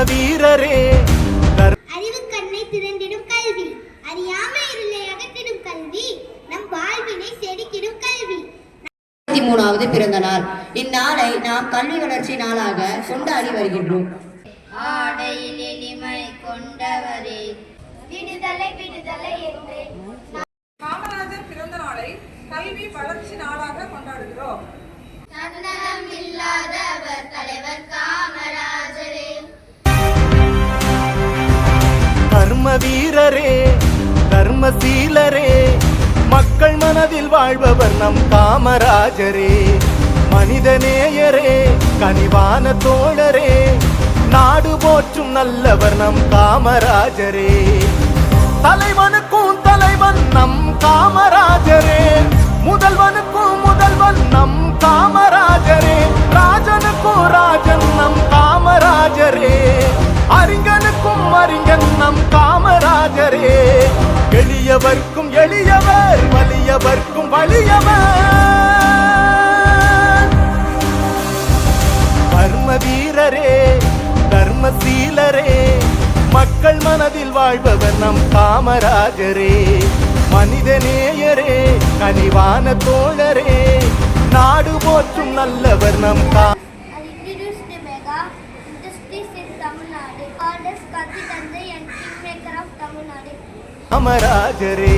வீரரே. அறிவு கண்ணை திறந்திடும் கல்வி, அறியாமை இருளை அகற்றிடும் கல்வி, நம் வாழ்வினை செதுக்கிடும் கல்வி. 23வது பிறந்த நாள். இந்நாளை நாம் கல்வி வளர்ச்சி நாளாக கொண்டாடி வருகின்றோம். ஆடையில் எளிமை கொண்டவரே, விடுதலை விடுதலை என்று காமராஜர் பிறந்த நாளை கல்வி வளர்ச்சி நாளாக கொண்டாடுகிறோம். தன்னலம் இல்லாதவர் தலைவர் காமராஜரே. கர்ம வீரரே, கர்மசீலரே, மக்கள் மனதில் வாழ்பவர் நம் காமராஜரே. மனிதநேயரே, கனிவான தோழரே, நாடு போற்றும் நல்லவர் நம் காமராஜரே. தலைவனுக்கும் தலைவன் நம் காமராஜரே, முதல்வனுக்கும் முதல்வன் நம் காமராஜரே, ராஜனுக்கும் ராஜன் நம் காமராஜரே, அறிஞனுக்கும் அறிஞன் நம் காமராஜரே. எளியவர்க்கும் எளியவர், வலியவர்க்கும் வலியவர். கர்ம வீரரே, கர்மசீலரே, மக்கள் மனதில் வாழ்பவர் நம் காமராஜரே. மனிதநேயரே, கனிவான தோழரே, நாடு போற்றும் நல்லவர் நம் காமராஜரே.